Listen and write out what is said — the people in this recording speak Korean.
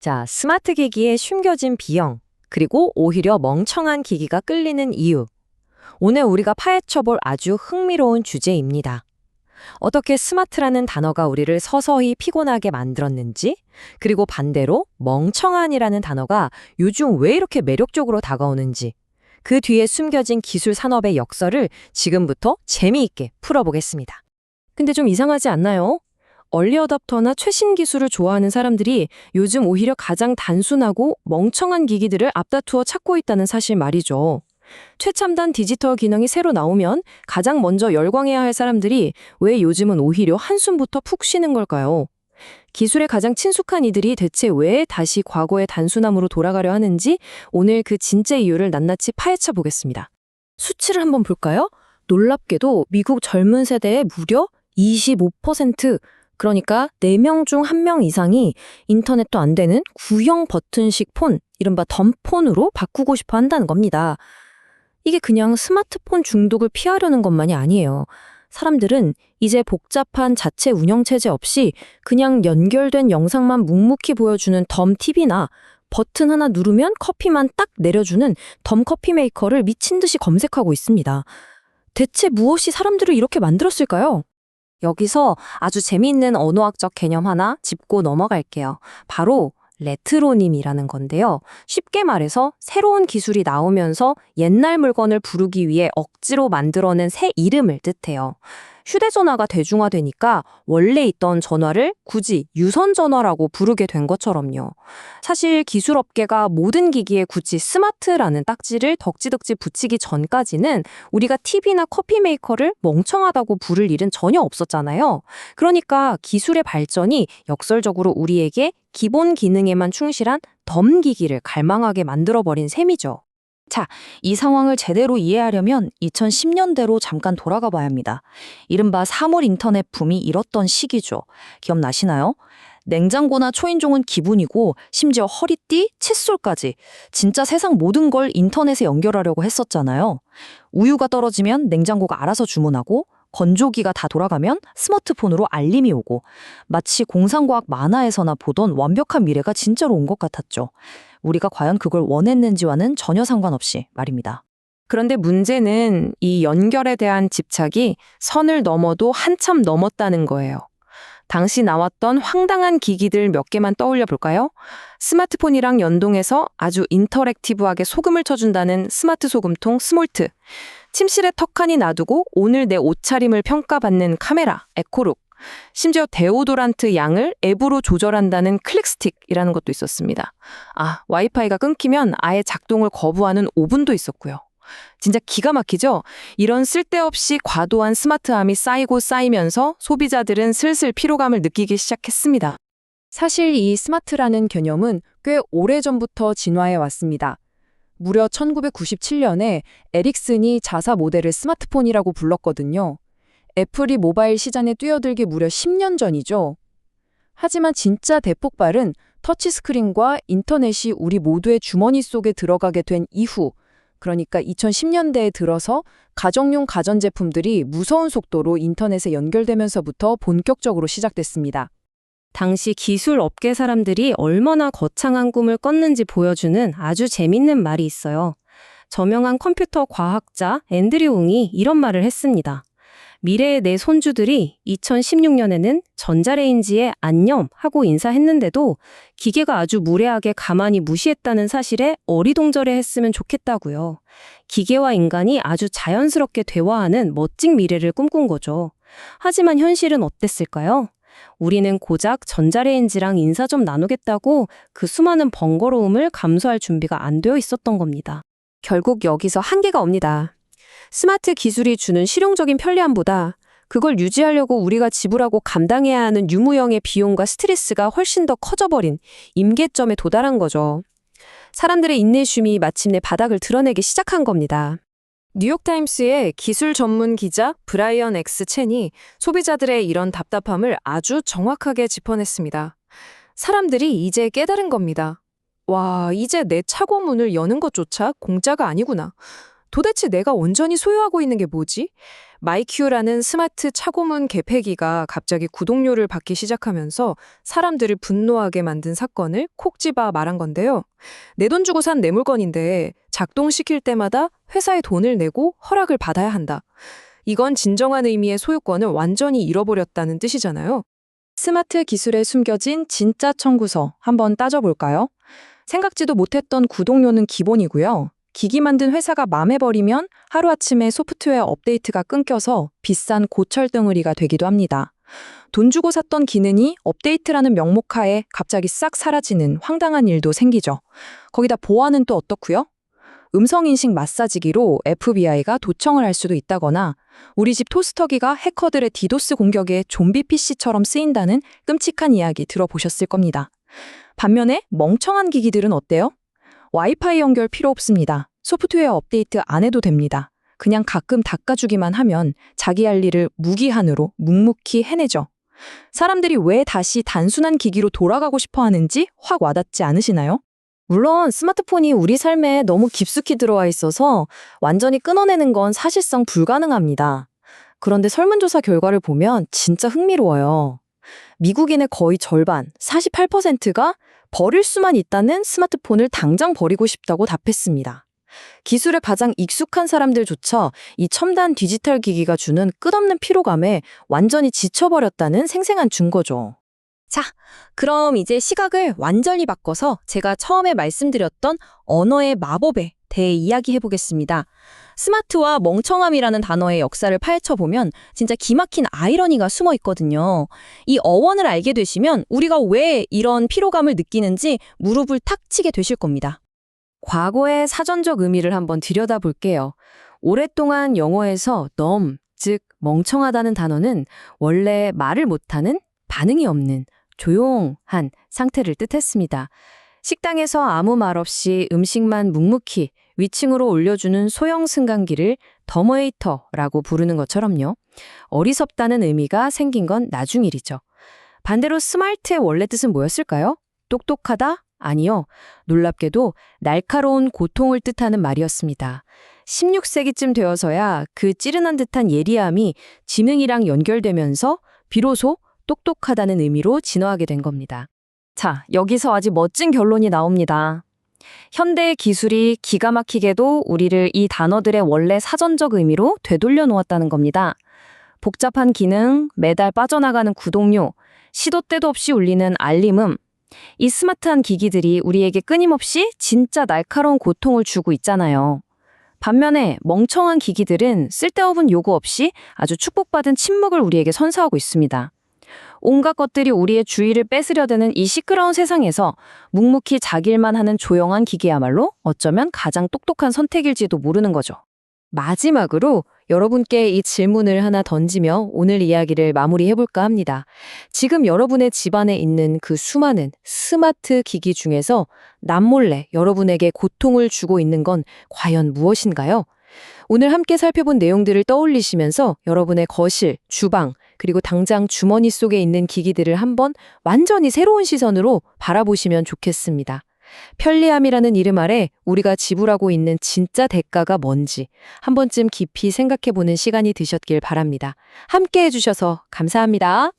자, 스마트 기기에 숨겨진 비용, 그리고 오히려 멍청한 기기가 끌리는 이유. 오늘 우리가 파헤쳐볼 아주 흥미로운 주제입니다. 어떻게 스마트라는 단어가 우리를 서서히 피곤하게 만들었는지, 그리고 반대로 멍청한이라는 단어가 요즘 왜 이렇게 매력적으로 다가오는지, 그 뒤에 숨겨진 기술 산업의 역사를 지금부터 재미있게 풀어보겠습니다. 근데 좀 이상하지 않나요? 얼리어답터나 최신 기술을 좋아하는 사람들이 요즘 오히려 가장 단순하고 멍청한 기기들을 앞다투어 찾고 있다는 사실 말이죠. 최첨단 디지털 기능이 새로 나오면 가장 먼저 열광해야 할 사람들이 왜 요즘은 오히려 한숨부터 푹 쉬는 걸까요? 기술에 가장 친숙한 이들이 대체 왜 다시 과거의 단순함으로 돌아가려 하는지 오늘 그 진짜 이유를 낱낱이 파헤쳐 보겠습니다. 수치를 한번 볼까요? 놀랍게도 미국 젊은 세대의 무려 25%, 그러니까 4명 중 1명 이상이 인터넷도 안 되는 구형 버튼식 폰, 이른바 덤폰으로 바꾸고 싶어 한다는 겁니다. 이게 그냥 스마트폰 중독을 피하려는 것만이 아니에요. 사람들은 이제 복잡한 자체 운영체제 없이 그냥 연결된 영상만 묵묵히 보여주는 덤 TV나 버튼 하나 누르면 커피만 딱 내려주는 덤 커피 메이커를 미친 듯이 검색하고 있습니다. 대체 무엇이 사람들을 이렇게 만들었을까요? 여기서 아주 재미있는 언어학적 개념 하나 짚고 넘어갈게요. 바로 레트로님이라는 건데요. 쉽게 말해서 새로운 기술이 나오면서 옛날 물건을 부르기 위해 억지로 만들어낸 새 이름을 뜻해요. 휴대전화가 대중화되니까 원래 있던 전화를 굳이 유선전화라고 부르게 된 것처럼요. 사실 기술업계가 모든 기기에 굳이 스마트라는 딱지를 덕지덕지 붙이기 전까지는 우리가 TV나 커피 메이커를 멍청하다고 부를 일은 전혀 없었잖아요. 그러니까 기술의 발전이 역설적으로 우리에게 기본 기능에만 충실한 덤 기기를 갈망하게 만들어버린 셈이죠. 자, 이 상황을 제대로 이해하려면 2010년대로 잠깐 돌아가 봐야 합니다. 이른바 사물 인터넷 붐이 일었던 시기죠. 기억나시나요? 냉장고나 초인종은 기본이고 심지어 허리띠, 칫솔까지 진짜 세상 모든 걸 인터넷에 연결하려고 했었잖아요. 우유가 떨어지면 냉장고가 알아서 주문하고 건조기가 다 돌아가면 스마트폰으로 알림이 오고 마치 공상과학 만화에서나 보던 완벽한 미래가 진짜로 온 것 같았죠. 우리가 과연 그걸 원했는지와는 전혀 상관없이 말입니다. 그런데 문제는 이 연결에 대한 집착이 선을 넘어도 한참 넘었다는 거예요. 당시 나왔던 황당한 기기들 몇 개만 떠올려 볼까요? 스마트폰이랑 연동해서 아주 인터랙티브하게 소금을 쳐준다는 스마트 소금통 스몰트, 침실에 턱하니 놔두고 오늘 내 옷차림을 평가받는 카메라, 에코룩, 심지어 데오도란트 양을 앱으로 조절한다는 클릭스틱이라는 것도 있었습니다. 와이파이가 끊기면 아예 작동을 거부하는 오븐도 있었고요. 진짜 기가 막히죠? 이런 쓸데없이 과도한 스마트함이 쌓이고 쌓이면서 소비자들은 슬슬 피로감을 느끼기 시작했습니다. 사실 이 스마트라는 개념은 꽤 오래전부터 진화해 왔습니다. 무려 1997년에 에릭슨이 자사 모델을 스마트폰이라고 불렀거든요. 애플이 모바일 시장에 뛰어들기 무려 10년 전이죠. 하지만 진짜 대폭발은 터치스크린과 인터넷이 우리 모두의 주머니 속에 들어가게 된 이후, 그러니까 2010년대에 들어서 가정용 가전제품들이 무서운 속도로 인터넷에 연결되면서부터 본격적으로 시작됐습니다. 당시 기술 업계 사람들이 얼마나 거창한 꿈을 꿨는지 보여주는 아주 재밌는 말이 있어요. 저명한 컴퓨터 과학자 앤드류 웅이 이런 말을 했습니다. 미래의 내 손주들이 2016년에는 전자레인지에 안녕 하고 인사했는데도 기계가 아주 무례하게 가만히 무시했다는 사실에 어리동절해 했으면 좋겠다고요. 기계와 인간이 아주 자연스럽게 대화하는 멋진 미래를 꿈꾼 거죠. 하지만 현실은 어땠을까요? 우리는 고작 전자레인지랑 인사 좀 나누겠다고 그 수많은 번거로움을 감수할 준비가 안 되어 있었던 겁니다. 결국 여기서 한계가 옵니다. 스마트 기술이 주는 실용적인 편리함보다 그걸 유지하려고 우리가 지불하고 감당해야 하는 유무형의 비용과 스트레스가 훨씬 더 커져버린 임계점에 도달한 거죠. 사람들의 인내심이 마침내 바닥을 드러내기 시작한 겁니다. 뉴욕타임스의 기술 전문 기자 브라이언 엑스 첸이 소비자들의 이런 답답함을 아주 정확하게 짚어냈습니다. 사람들이 이제 깨달은 겁니다. 와, 이제 내 차고 문을 여는 것조차 공짜가 아니구나. 도대체 내가 온전히 소유하고 있는 게 뭐지? 마이큐라는 스마트 차고문 개폐기가 갑자기 구독료를 받기 시작하면서 사람들을 분노하게 만든 사건을 콕 집어 말한 건데요. 내 돈 주고 산 내 물건인데 작동시킬 때마다 회사에 돈을 내고 허락을 받아야 한다. 이건 진정한 의미의 소유권을 완전히 잃어버렸다는 뜻이잖아요. 스마트 기술에 숨겨진 진짜 청구서 한번 따져볼까요? 생각지도 못했던 구독료는 기본이고요. 기기 만든 회사가 망해버리면 하루아침에 소프트웨어 업데이트가 끊겨서 비싼 고철덩어리가 되기도 합니다. 돈 주고 샀던 기능이 업데이트라는 명목하에 갑자기 싹 사라지는 황당한 일도 생기죠. 거기다 보안은 또 어떻고요? 음성인식 마사지기로 FBI가 도청을 할 수도 있다거나 우리 집 토스터기가 해커들의 디도스 공격에 좀비 PC처럼 쓰인다는 끔찍한 이야기 들어보셨을 겁니다. 반면에 멍청한 기기들은 어때요? 와이파이 연결 필요 없습니다. 소프트웨어 업데이트 안 해도 됩니다. 그냥 가끔 닦아주기만 하면 자기 할 일을 무기한으로 묵묵히 해내죠. 사람들이 왜 다시 단순한 기기로 돌아가고 싶어 하는지 확 와닿지 않으시나요? 물론 스마트폰이 우리 삶에 너무 깊숙이 들어와 있어서 완전히 끊어내는 건 사실상 불가능합니다. 그런데 설문조사 결과를 보면 진짜 흥미로워요. 미국인의 거의 절반, 48%가 버릴 수만 있다는 스마트폰을 당장 버리고 싶다고 답했습니다. 기술에 가장 익숙한 사람들조차 이 첨단 디지털 기기가 주는 끝없는 피로감에 완전히 지쳐버렸다는 생생한 증거죠. 자, 그럼 이제 시각을 완전히 바꿔서 제가 처음에 말씀드렸던 언어의 마법에 대해 이야기해보겠습니다. 스마트와 멍청함이라는 단어의 역사를 파헤쳐보면 진짜 기막힌 아이러니가 숨어 있거든요. 이 어원을 알게 되시면 우리가 왜 이런 피로감을 느끼는지 무릎을 탁 치게 되실 겁니다. 과거의 사전적 의미를 한번 들여다볼게요. 오랫동안 영어에서 dumb, 즉 멍청하다는 단어는 원래 말을 못하는, 반응이 없는, 조용한 상태를 뜻했습니다. 식당에서 아무 말 없이 음식만 묵묵히 위층으로 올려주는 소형 승강기를 더머웨이터라고 부르는 것처럼요. 어리석다는 의미가 생긴 건 나중 일이죠. 반대로 스마트의 원래 뜻은 뭐였을까요? 똑똑하다? 아니요. 놀랍게도 날카로운 고통을 뜻하는 말이었습니다. 16세기쯤 되어서야 그 찌른한 듯한 예리함이 지능이랑 연결되면서 비로소 똑똑하다는 의미로 진화하게 된 겁니다. 자, 여기서 아주 멋진 결론이 나옵니다. 현대의 기술이 기가 막히게도 우리를 이 단어들의 원래 사전적 의미로 되돌려 놓았다는 겁니다. 복잡한 기능, 매달 빠져나가는 구독료, 시도 때도 없이 울리는 알림음, 이 스마트한 기기들이 우리에게 끊임없이 진짜 날카로운 고통을 주고 있잖아요. 반면에 멍청한 기기들은 쓸데없는 요구 없이 아주 축복받은 침묵을 우리에게 선사하고 있습니다. 온갖 것들이 우리의 주의를 뺏으려드는 이 시끄러운 세상에서 묵묵히 자기 일만 하는 조용한 기기야말로 어쩌면 가장 똑똑한 선택일지도 모르는 거죠. 마지막으로 여러분께 이 질문을 하나 던지며 오늘 이야기를 마무리해볼까 합니다. 지금 여러분의 집안에 있는 그 수많은 스마트 기기 중에서 남몰래 여러분에게 고통을 주고 있는 건 과연 무엇인가요? 오늘 함께 살펴본 내용들을 떠올리시면서 여러분의 거실, 주방, 그리고 당장 주머니 속에 있는 기기들을 한번 완전히 새로운 시선으로 바라보시면 좋겠습니다. 편리함이라는 이름 아래 우리가 지불하고 있는 진짜 대가가 뭔지 한 번쯤 깊이 생각해보는 시간이 되셨길 바랍니다. 함께 해주셔서 감사합니다.